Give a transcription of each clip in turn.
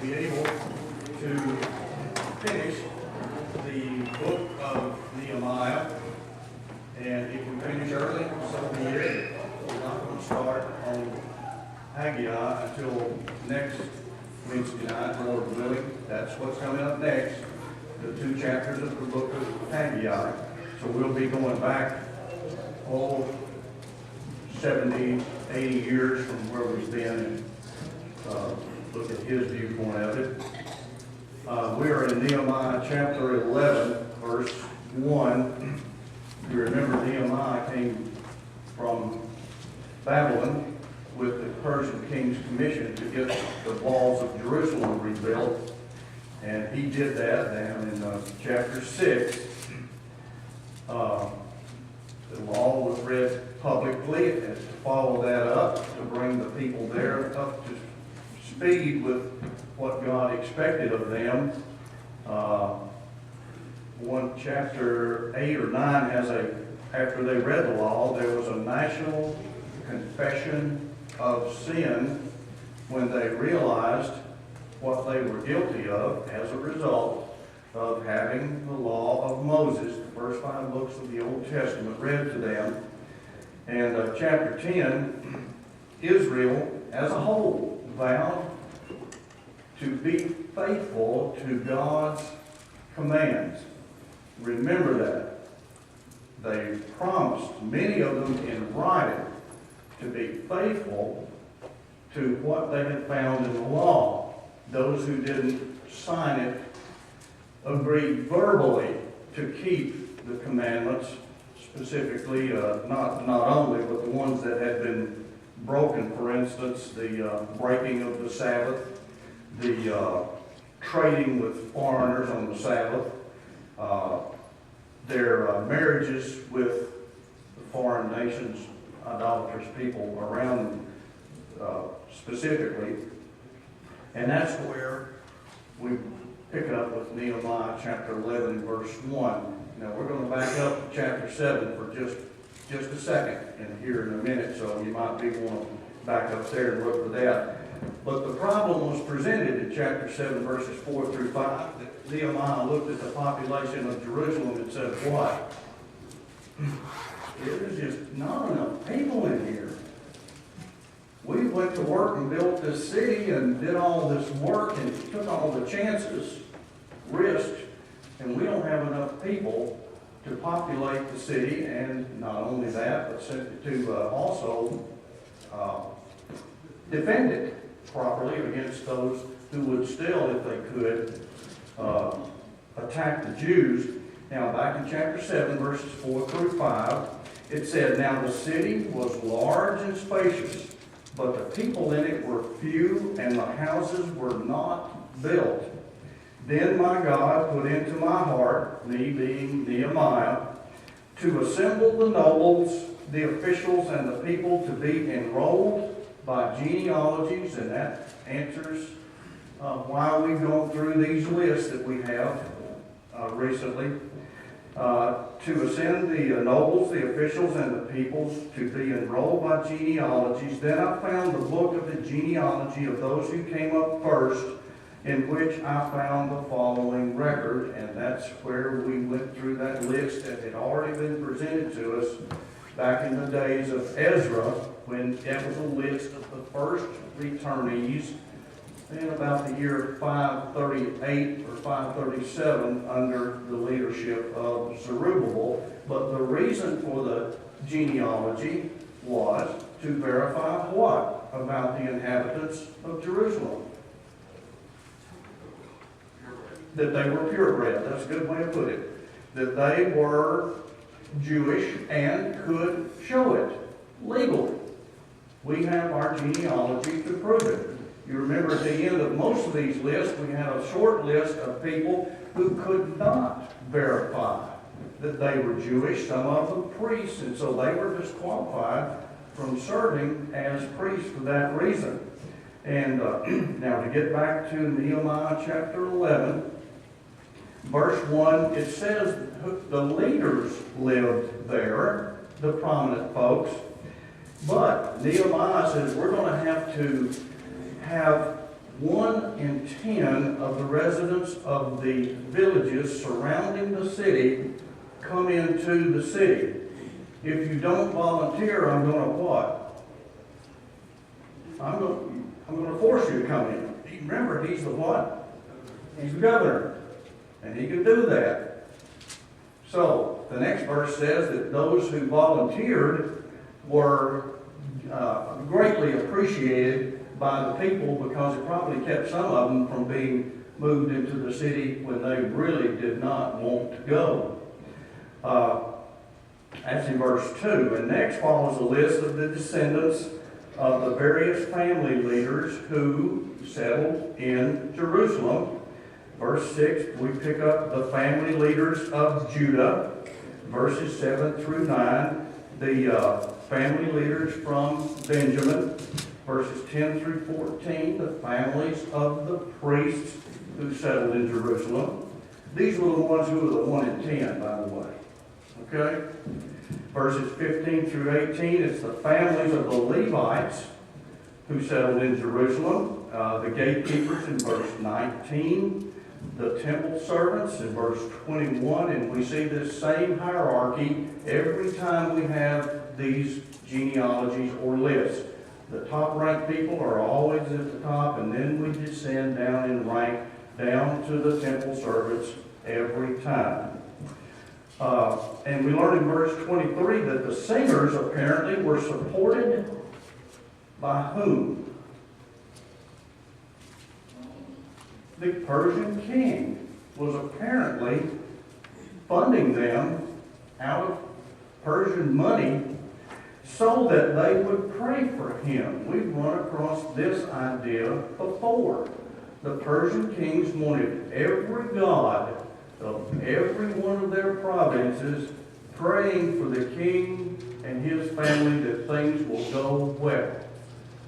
be able to finish the book of Nehemiah. And if we finish early, so be it. We're not going to start on Haggai until next Wednesday night, Lord willing. That's what's coming up next, the 2 chapters of the book of Haggai. So we'll be going back, 70, 80 years from where we've been, and look at his viewpoint of it. We are in Nehemiah chapter 11, verse 1. You remember Nehemiah came from Babylon with the Persian king's commission to get the walls of Jerusalem rebuilt. And he did that down in chapter 6. The law was read publicly, and to follow that up, to bring the people there up to speed with what God expected of them. Chapter 8 or 9 has after they read the law, there was a national confession of sin when they realized what they were guilty of as a result of having the law of Moses, the first 5 books of the Old Testament, read to them. And chapter 10, Israel as a whole vowed to be faithful to God's commands. Remember that. They promised, many of them in writing, to be faithful to what they had found in the law. Those who didn't sign it agreed verbally to keep the commandments, specifically, not only, but the ones that had been broken, for instance, the breaking of the Sabbath, the trading with foreigners on the Sabbath, their marriages with the foreign nations, idolatrous people around them specifically. And that's where we pick it up with Nehemiah chapter 11, verse 1. Now we're going to back up to chapter 7 for just a second and here in a minute, so you might be want to back up there and look for that. But the problem was presented in chapter 7, verses 4 through 5, that Nehemiah looked at the population of Jerusalem and said, what? There's just not enough people in here. We went to work and built this city and did all this work and took all the chances, risked, and we don't have enough people to populate the city, and not only that, but to also defend it properly against those who would still, if they could, attack the Jews. Now, back in chapter 7, verses 4 through 5, it said, "Now the city was large and spacious, but the people in it were few, and the houses were not built. Then my God put into my heart," me being Nehemiah, "to assemble the nobles, the officials, and the people to be enrolled by genealogies," and that answers why we've gone through these lists that we have recently, "to ascend the nobles, the officials, and the peoples to be enrolled by genealogies. Then I found the book of the genealogy of those who came up first, in which I found the following record," and that's where we went through that list that had already been presented to us back in the days of Ezra, when it was a list of the first returnees in about the year 538 or 537 under the leadership of Zerubbabel. But the reason for the genealogy was to verify what about the inhabitants of Jerusalem? That they were purebred. That's a good way to put it. That they were Jewish and could show it legally. We have our genealogy to prove it. You remember at the end of most of these lists, we had a short list of people who could not verify that they were Jewish, some of them priests, and so they were disqualified from serving as priests for that reason. And now to get back to Nehemiah chapter 11, verse 1, it says the leaders lived there, the prominent folks. But Nehemiah says we're going to have 1 in 10 of the residents of the villages surrounding the city come into the city. If you don't volunteer, I'm going to what? I'm going to force you to come in. Remember, he's the what? He's the governor. And he can do that. So, the next verse says that those who volunteered were greatly appreciated by the people because it probably kept some of them from being moved into the city when they really did not want to go. That's in verse 2. And next follows a list of the descendants of the various family leaders who settled in Jerusalem. Verse 6, we pick up the family leaders of Judah. Verses 7 through 9, the family leaders from Benjamin. Verses 10 through 14, the families of the priests who settled in Jerusalem. These were the ones who were the 1 in 10, by the way. Okay? Verses 15 through 18, it's the families of the Levites who settled in Jerusalem. The gatekeepers in verse 19. The temple servants in verse 21. And we see this same hierarchy every time we have these genealogies or lists. The top-ranked people are always at the top, and then we descend down in rank down to the temple servants every time. And we learn in verse 23 that the singers apparently were supported by whom? The Persian king was apparently funding them out of Persian money so that they would pray for him. We've run across this idea before. The Persian kings wanted every god of every one of their provinces praying for the king and his family that things will go well.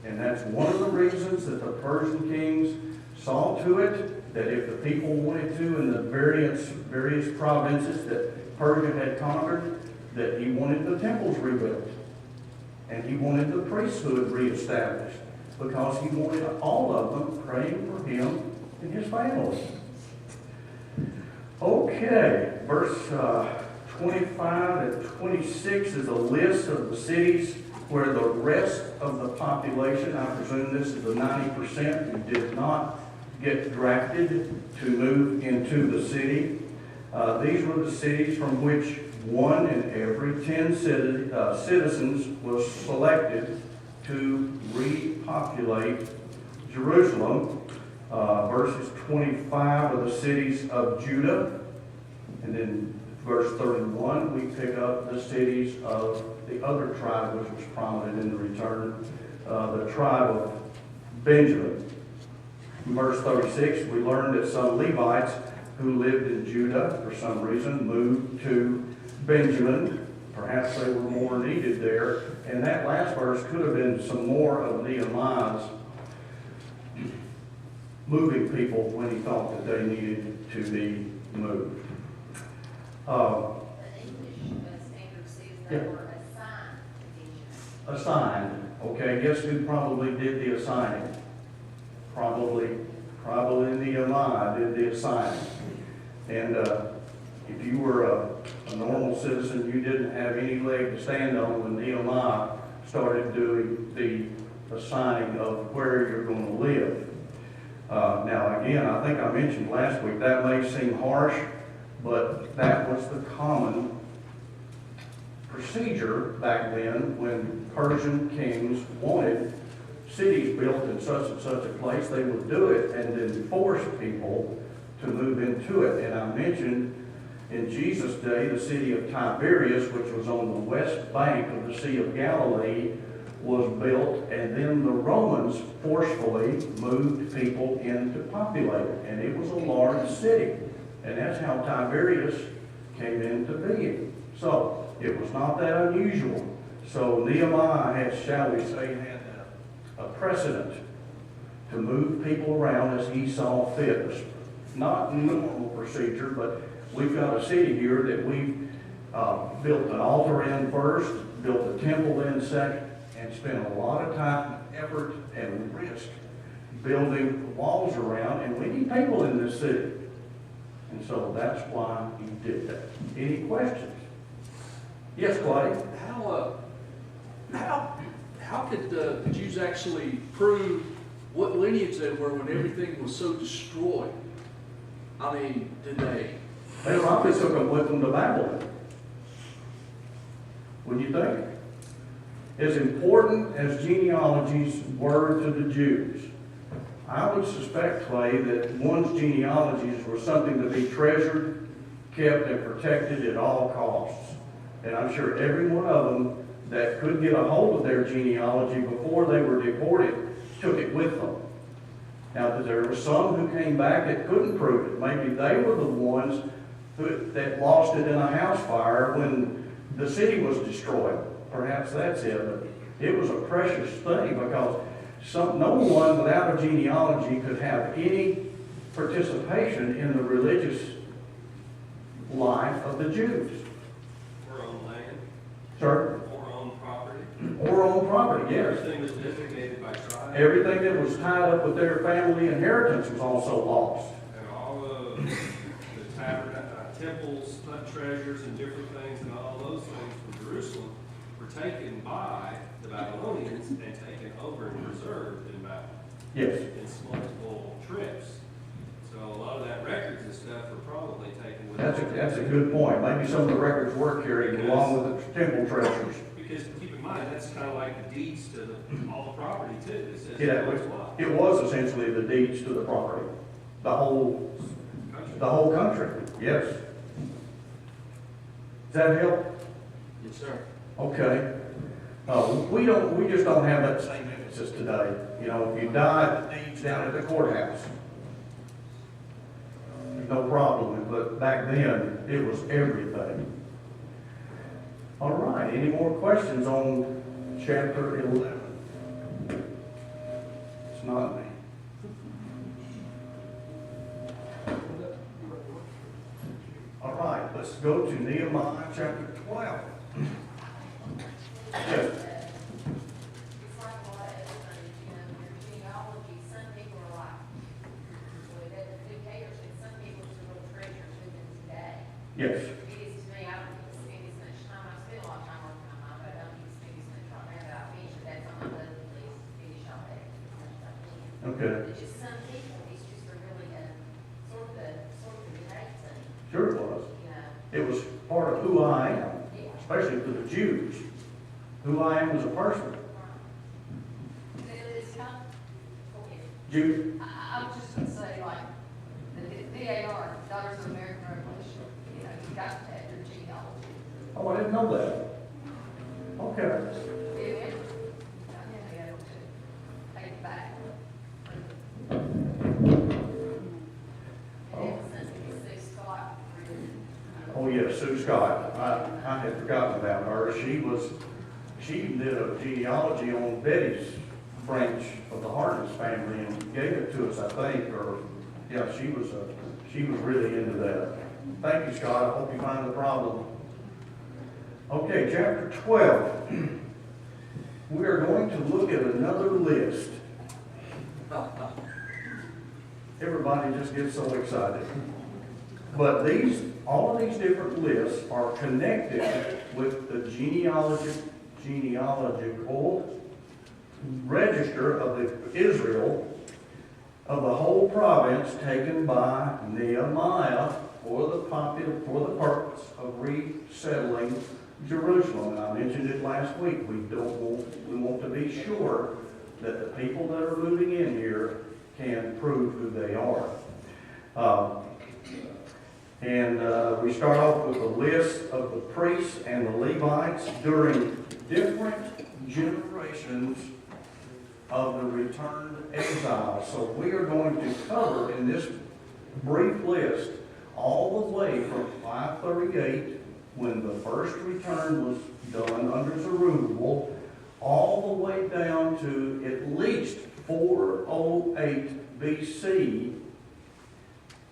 And that's one of the reasons that the Persian kings saw to it that if the people wanted to in the various provinces that Persia had conquered, that he wanted the temples rebuilt. And he wanted the priesthood reestablished because he wanted all of them praying for him and his family. Okay, verse 25 and 26 is a list of the cities where the rest of the population, I presume this is the 90% who did not get drafted to move into the city. These were the cities from which 1 in every 10 citizens was selected to repopulate Jerusalem. Verses 25 are the cities of Judah. And then verse 31, we pick up the cities of the other tribe, which was prominent in the return, the tribe of Benjamin. In verse 36, we learned that some Levites who lived in Judah, for some reason, moved to Benjamin. Perhaps they were more needed there. And that last verse could have been some more of Nehemiah's moving people when he thought that they needed to be moved. The English standard says they were assigned. Assigned. Okay, guess who probably did the assigning? Probably Nehemiah did the assigning. And if you were a normal citizen, you didn't have any leg to stand on when Nehemiah started doing the assigning of where you're going to live. Now again, I think I mentioned last week, that may seem harsh, but that was the common procedure back then when Persian kings wanted cities built in such and such a place. They would do it and then force people to move into it. And I mentioned in Jesus' day, the city of Tiberias, which was on the west bank of the Sea of Galilee, was built, and then the Romans forcefully moved people in to populate it. And it was a large city. And that's how Tiberias came into being. So, it was not that unusual. So Nehemiah had, shall we say, had a precedent to move people around as he saw fit. It's not normal procedure, but we've got a city here that we've built an altar in first, built a temple in second, and spent a lot of time, effort, and risk building walls around, and we need people in this city. And so that's why he did that. Any questions? Yes, Clay? How could the Jews actually prove what lineage they were when everything was so destroyed? I mean, did they? They probably took them with them to Babylon. What do you think? As important as genealogies were to the Jews, I would suspect, Clay, that one's genealogies were something to be treasured, kept, and protected at all costs. And I'm sure every one of them that could get a hold of their genealogy before they were deported took it with them. Now, there were some who came back that couldn't prove it. Maybe they were the ones that lost it in a house fire when the city was destroyed. Perhaps that's it, but it was a precious thing because no one without a genealogy could have any participation in the religious life of the Jews. Or own land. Sir? Or own property. Or own property, yes. Everything was designated by tribe. Everything that was tied up with their family inheritance was also lost. And all of the temples, treasures, and different things, and all those things from Jerusalem were taken by the Babylonians and taken over and preserved in Babylon. Yes. In multiple trips. So a lot of that records and stuff were probably taken with. That's a good point. Maybe some of the records were carried along with the temple treasures. Because keep in mind, that's kind of like the deeds to all the property too. It says Yeah, what's what. it was essentially the deeds to the property. The whole country, yes. Does that help? Yes, sir. Okay. We just don't have that same emphasis today. You know, if you died, the deeds down at the courthouse. No problem, but back then, it was everything. All right, any more questions on chapter 11? It's not me. All right, let's go to Nehemiah chapter 12. Yes. It's like a lot of other things, you know, your genealogy, some people are like, well, it doesn't dictators, and some people just real treasures with them today. Yes. It is to me, I don't need to spend as much time, I spend a lot of time working on mine, but I don't need to spend as much right now that I finish it, that's on my bucket list, to finish all that as much as I can. Okay. But just some people, it's just a really, sort of a innate thing, Sure it was. you know. It was part of who I am, Yeah. especially to the Jews. Who I am as a person. It's kind of, okay. Jude? I was just gonna say, like, the DAR, Daughters of American Revolution, you know, you got to have your genealogy. Oh, I didn't know that. Okay. Yeah, you know, to take it back. And ever since we see Scott, really, Oh, yes, Sue Scott. I had forgotten about her. She did a genealogy on Betty's branch of the Hardens family and gave it to us, I think, or, yeah, she was really into that. Thank you, Scott. I hope you find the problem. Okay, chapter 12. We are going to look at another list. Everybody just gets so excited. But all of these different lists are connected with the genealogical register of Israel of the whole province taken by Nehemiah for the purpose of resettling Jerusalem. And I mentioned it last week. We want to be sure that the people that are moving in here can prove who they are. We start off with a list of the priests and the Levites during different generations of the returned exiles. So we are going to cover in this brief list all the way from 538, when the first return was done under Zerubbabel, all the way down to at least 408 BC,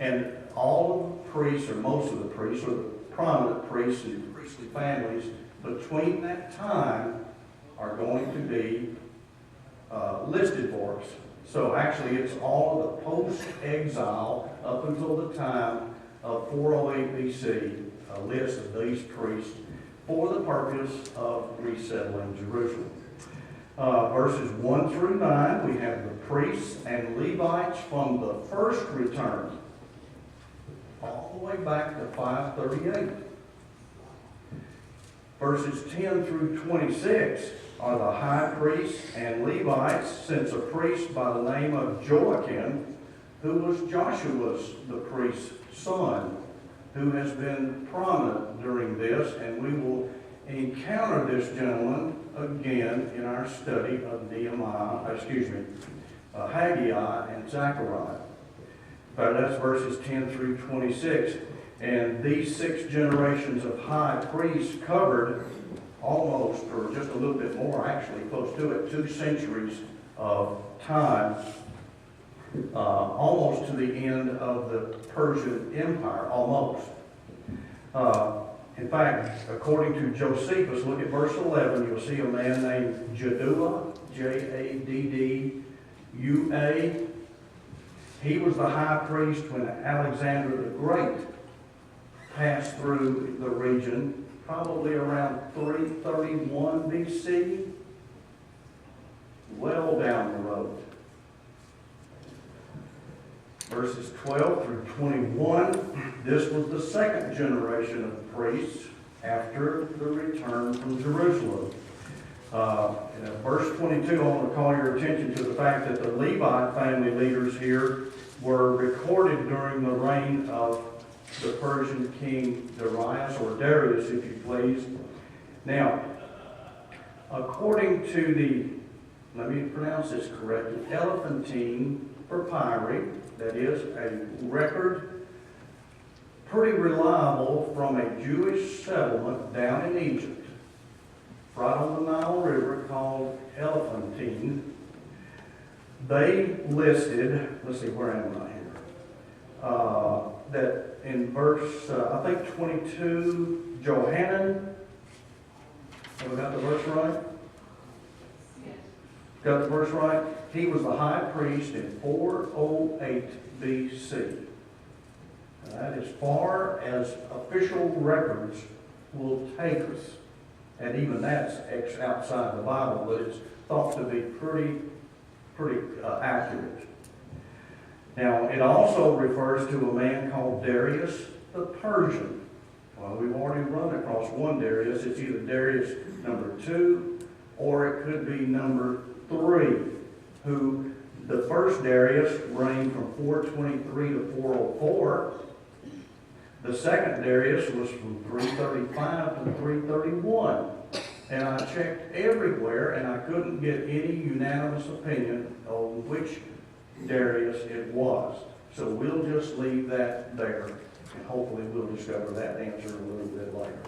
and all of the priests, or most of the priests, or the prominent priests and priestly families between that time are going to be listed for us. So actually, it's all of the post-exile up until the time of 408 BC, a list of these priests for the purpose of resettling Jerusalem. Verses 1 through 9, we have the priests and Levites from the first return, all the way back to 538. Verses 10 through 26 are the high priests and Levites, since a priest by the name of Joachim, who was Joshua's, the priest's son, who has been prominent during this, and we will encounter this gentleman again in our study of Haggai and Zechariah. But that's verses 10 through 26. And these 6 generations of high priests covered almost, or just a little bit more actually, close to it, 2 centuries of time, almost to the end of the Persian Empire, almost. In fact, according to Josephus, look at verse 11, you'll see a man named Jaddua, Jaddua. He was the high priest when Alexander the Great passed through the region, probably around 331 BC, well down the road. Verses 12 through 21, this was the second generation of priests after the return from Jerusalem. In verse 22, I want to call your attention to the fact that the Levite family leaders here were recorded during the reign of the Persian king Darius, or Darius, if you please. Now, according to the, let me pronounce this correctly, Elephantine Papyri, that is a record pretty reliable from a Jewish settlement down in Egypt, right on the Nile River, called Elephantine. They listed, let's see, where am I here? That in verse, I think 22, Johanan, have we got the verse right? Yes. Got the verse right? He was the high priest in 408 BC. That as far as official records will take us. And even that's outside the Bible, but it's thought to be pretty accurate. Now, it also refers to a man called Darius the Persian. Well, we've already run across one Darius. It's either Darius number 2 or it could be number 3, who the first Darius reigned from 423 to 404. The second Darius was from 335 to 331. And I checked everywhere and I couldn't get any unanimous opinion on which Darius it was. So we'll just leave that there, and hopefully we'll discover that answer a little bit later.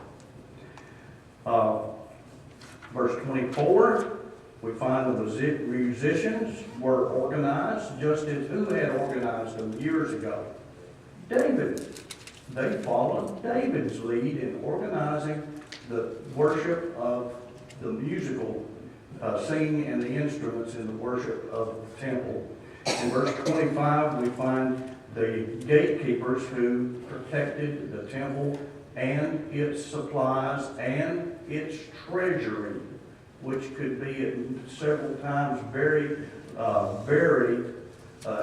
Verse 24, we find the musicians were organized, just as who had organized them years ago? David. They followed David's lead in organizing the worship of the musical singing and the instruments in the worship of the temple. In verse 25, we find the gatekeepers who protected the temple and its supplies and its treasury, which could be at several times very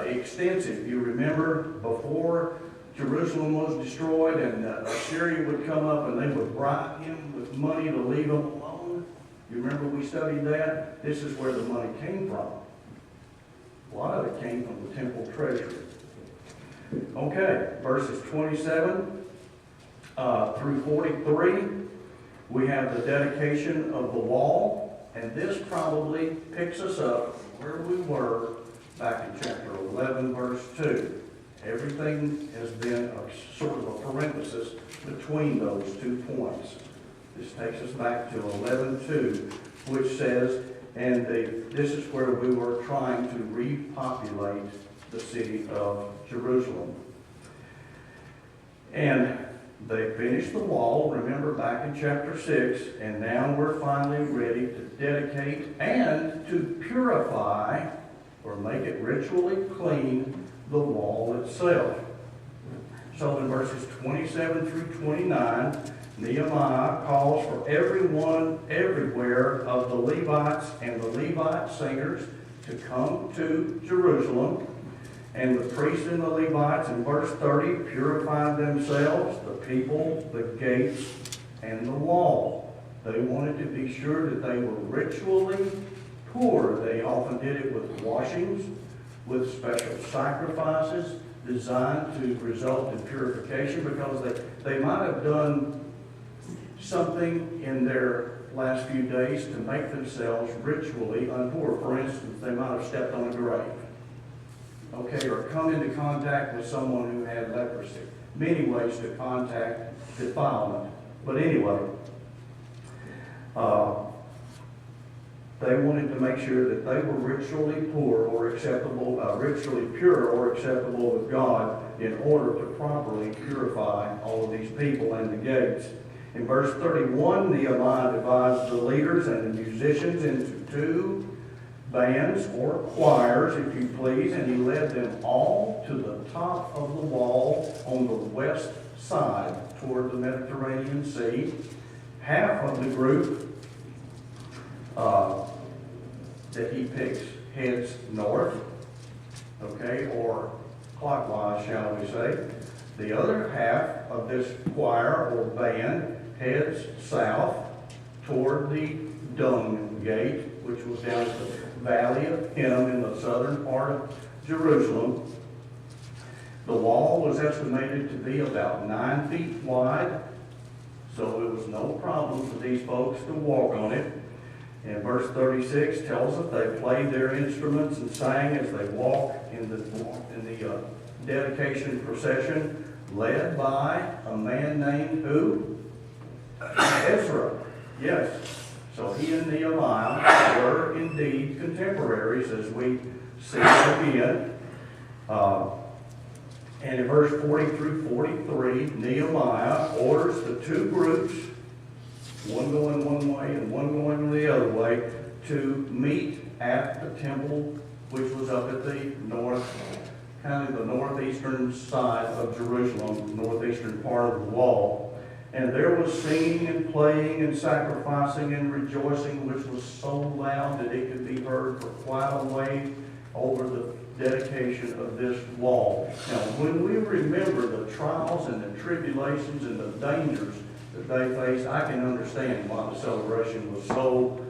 extensive. You remember before Jerusalem was destroyed and Assyria would come up and they would bribe him with money to leave him alone. You remember we studied that? This is where the money came from. A lot of it came from the temple treasury. Okay, verses 27 through 43, we have the dedication of the wall, and this probably picks us up where we were back in chapter 11, verse 2. Everything has been a sort of a parenthesis between those 2 points. This takes us back to 11:2, which says, and this is where we were trying to repopulate the city of Jerusalem. And they finished the wall, remember, back in chapter 6, and now we're finally ready to dedicate and to purify or make it ritually clean the wall itself. So in verses 27 through 29, Nehemiah calls for everyone everywhere of the Levites and the Levite singers to come to Jerusalem. And the priests and the Levites, in verse 30, purified themselves, the people, the gates, and the wall. They wanted to be sure that they were ritually pure. They often did it with washings, with special sacrifices designed to result in purification, because they might have done something in their last few days to make themselves ritually unpure. For instance, they might have stepped on a grave, okay, or come into contact with someone who had leprosy. Many ways to contact defilement. But anyway, they wanted to make sure that they were ritually pure or acceptable, ritually pure or acceptable with God in order to properly purify all of these people and the gates. In verse 31, Nehemiah divides the leaders and the musicians into two bands or choirs, if you please, and he led them all to the top of the wall on the west side toward the Mediterranean Sea. Half of the group that he picks heads north, okay, or clockwise, shall we say. The other half of this choir or band heads south toward the Dung Gate, which was down the Valley of Hinnom in the southern part of Jerusalem. The wall was estimated to be about 9 feet wide, so it was no problem for these folks to walk on it. And verse 36 tells us they played their instruments and sang as they walked in the dedication procession, led by a man named who? Ezra. Yes. So he and Nehemiah were indeed contemporaries, as we see again. And in verse 40 through 43, Nehemiah orders the two groups, one going one way and one going the other way, to meet at the temple, which was up at the north, kind of the northeastern side of Jerusalem, northeastern part of the wall. And there was singing and playing and sacrificing and rejoicing, which was so loud that it could be heard for quite a way over the dedication of this wall. Now, when we remember the trials and the tribulations and the dangers that they faced, I can understand why the celebration was so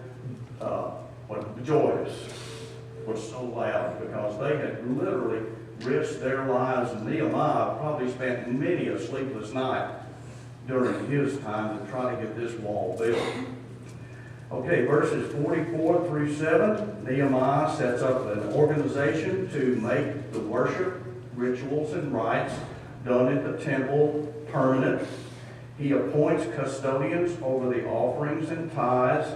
joyous, was so loud, because they had literally risked their lives, and Nehemiah probably spent many a sleepless night during his time to try to get this wall built. Okay, verses 44 through 7, Nehemiah sets up an organization to make the worship, rituals, and rites done at the temple permanent. He appoints custodians over the offerings and tithes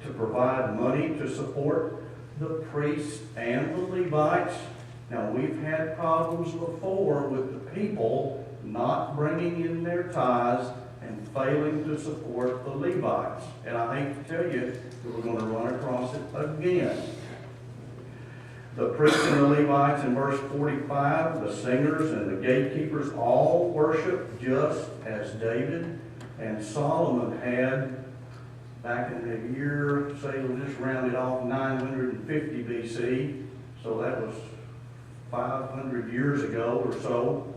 to provide money to support the priests and the Levites. Now, we've had problems before with the people not bringing in their tithes and failing to support the Levites. And I hate to tell you that we're going to run across it again. The priests and the Levites in verse 45, the singers and the gatekeepers all worship just as David and Solomon had back in the year, say we'll just round it off, 950 BC. So that was 500 years ago or so.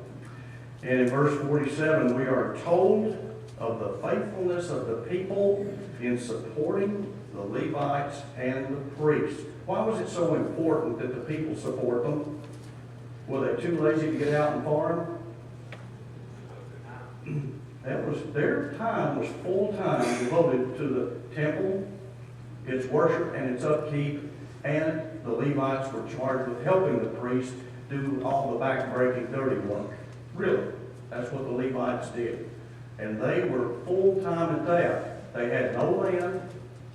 And in verse 47, we are told of the faithfulness of the people in supporting the Levites and the priests. Why was it so important that the people support them? Were they too lazy to get out and farm? Their time was full time devoted to the temple, its worship and its upkeep, and the Levites were charged with helping the priests do all the back-breaking dirty work. Really, that's what the Levites did. And they were full-time at that. They had no land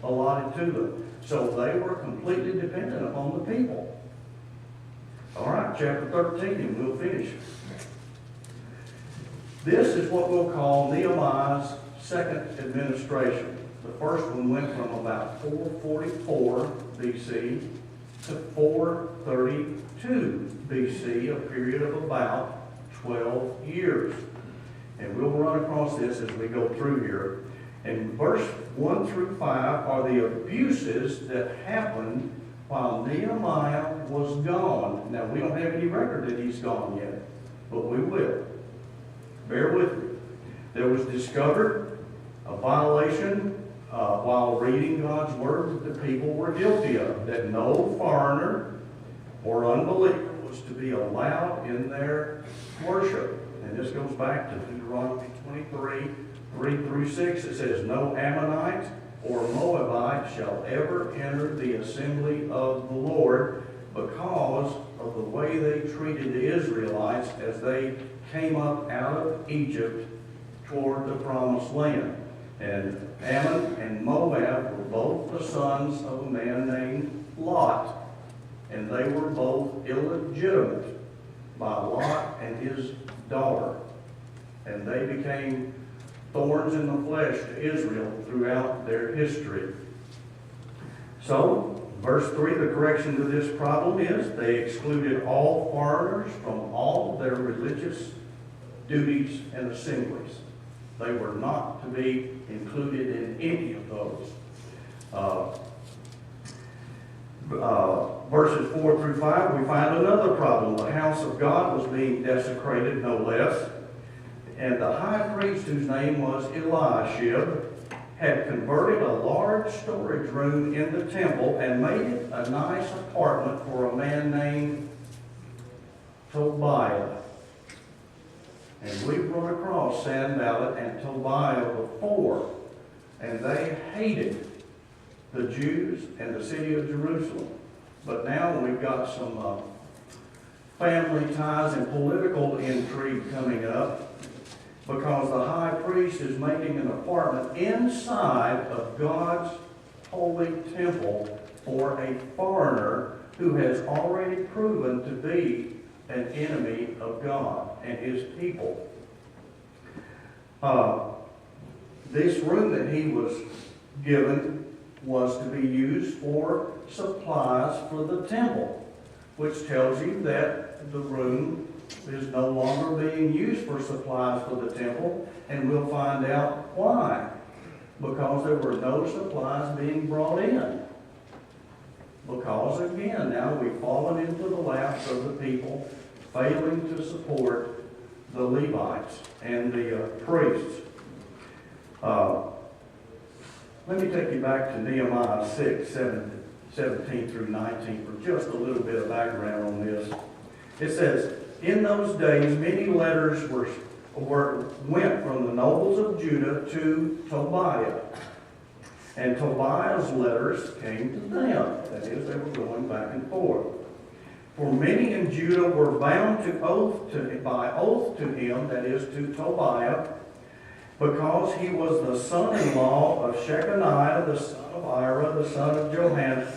allotted to them. So they were completely dependent upon the people. All right, chapter 13, and we'll finish. This is what we'll call Nehemiah's second administration. The first one went from about 444 BC to 432 BC, a period of about 12 years. And we'll run across this as we go through here. And verse 1 through 5 are the abuses that happened while Nehemiah was gone. Now, we don't have any record that he's gone yet, but we will. Bear with me. There was discovered a violation while reading God's word that the people were guilty of, that no foreigner or unbeliever was to be allowed in their worship. And this goes back to Deuteronomy 23, 3 through 6. It says, no Ammonite or Moabite shall ever enter the assembly of the Lord, because of the way they treated the Israelites as they came up out of Egypt toward the promised land. And Ammon and Moab were both the sons of a man named Lot, and they were both illegitimate by Lot and his daughter. And they became thorns in the flesh to Israel throughout their history. So, verse 3, the correction to this problem is they excluded all foreigners from all their religious duties and assemblies. They were not to be included in any of those. Verses 4 through 5, we find another problem. The house of God was being desecrated, no less. And the high priest, whose name was Eliashib, had converted a large storage room in the temple and made it a nice apartment for a man named Tobiah. And we've run across Sanballat and Tobiah before, and they hated the Jews and the city of Jerusalem. But now we've got some family ties and political intrigue coming up, because the high priest is making an apartment inside of God's holy temple for a foreigner who has already proven to be an enemy of God and his people. This room that he was given was to be used for supplies for the temple, which tells you that the room is no longer being used for supplies for the temple, and we'll find out why. Because there were no supplies being brought in. Because, again, now we've fallen into the laps of the people, failing to support the Levites and the priests. Let me take you back to Nehemiah 6, 17 through 19 for just a little bit of background on this. It says, in those days, many letters went from the nobles of Judah to Tobiah. And Tobiah's letters came to them. That is, they were going back and forth. For many in Judah were bound by oath to him, that is, to Tobiah, because he was the son-in-law of Shechaniah, the son of Ira, the son of Johanan,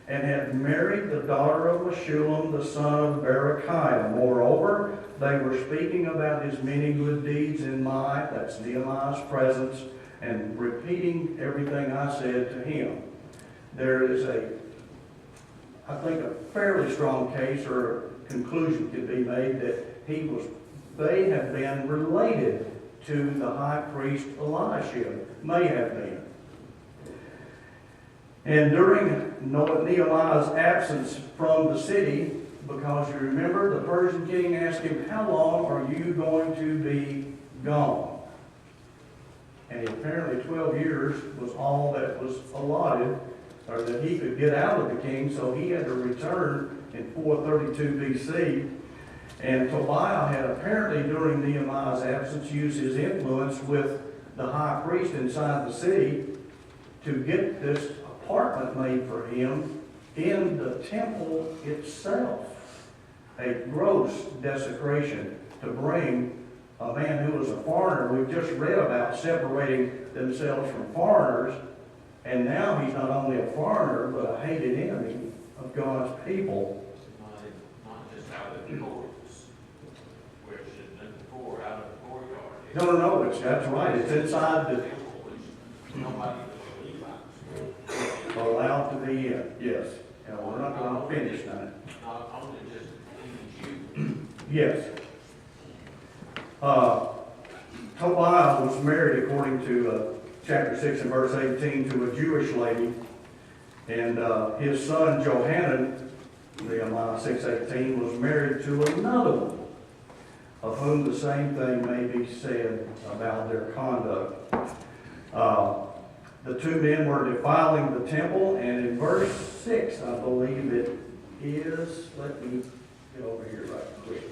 and had married the daughter of Meshullam, the son of Berechiah. Moreover, they were speaking about his many good deeds in that's Nehemiah's presence, and repeating everything I said to him. There is I think a fairly strong case or conclusion can be made that they have been related to the high priest Eliashib, may have been. And during Nehemiah's absence from the city, because you remember the Persian king asked him, how long are you going to be gone? And apparently 12 years was all that was allotted, or that he could get out of the king, so he had to return in 432 BC. And Tobiah had apparently, during Nehemiah's absence, used his influence with the high priest inside the city to get this apartment made for him in the temple itself. A gross desecration to bring a man who was a foreigner. We've just read about separating themselves from foreigners, and now he's not only a foreigner, but a hated enemy of God's people. Not just out of the courts, where it should have been before, out of the courtyard. No, that's right. It's inside the Nobody allowed to be in. Yes. And we're not going to finish Tobiah was married, according to chapter 6 and verse 18, to a Jewish lady. And his son Johanan, Nehemiah 6:18, was married to another one, of whom the same thing may be said about their conduct. The two men were defiling the temple, and in verse 6, I believe it is, let me get over here right quick.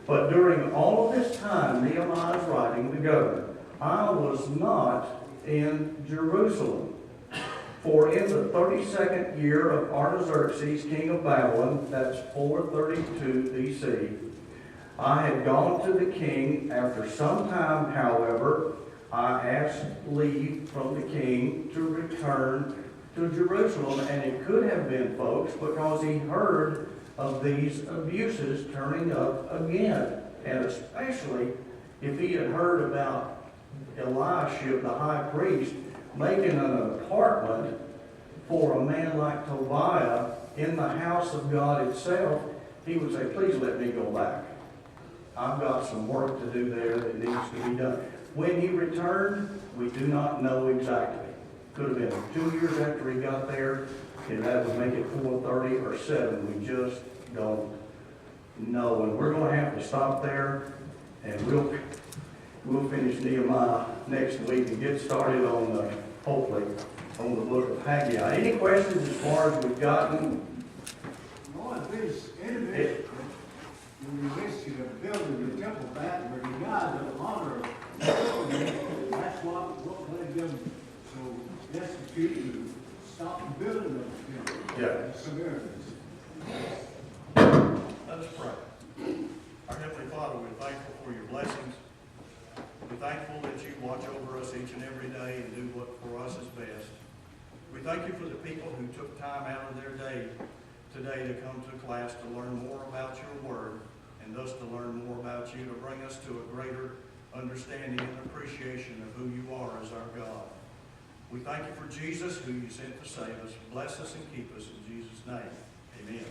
But during all of this time, Nehemiah is writing, the governor, I was not in Jerusalem. For in the 32nd year of Artaxerxes, king of Babylon, that's 432 BC, I had gone to the king. After some time, however, I asked leave from the king to return to Jerusalem. And it could have been, folks, because he heard of these abuses turning up again. And especially if he had heard about Eliashib, the high priest, making an apartment for a man like Tobiah in the house of God itself, he would say, please let me go back. I've got some work to do there that needs to be done. When he returned, we do not know exactly. Could have been 2 years after he got there, and that would make it 430 or 7. We just don't know. And we're going to have to stop there, and we'll finish Nehemiah next week and get started on hopefully on the book of Haggai. Any questions as far as we've gotten? No, it's interesting when you wish you have building the temple back where you guys have honor. That's what led them so destitute to stop building them. Yeah. Samaritans. Let us pray. Our Heavenly Father, we're thankful for your blessings. We're thankful that you watch over us each and every day and do what for us is best. We thank you for the people who took time out of their day today to come to class to learn more about your word and thus to learn more about you, to bring us to a greater understanding and appreciation of who you are as our God. We thank you for Jesus, who you sent to save us. Bless us and keep us in Jesus' name. Amen.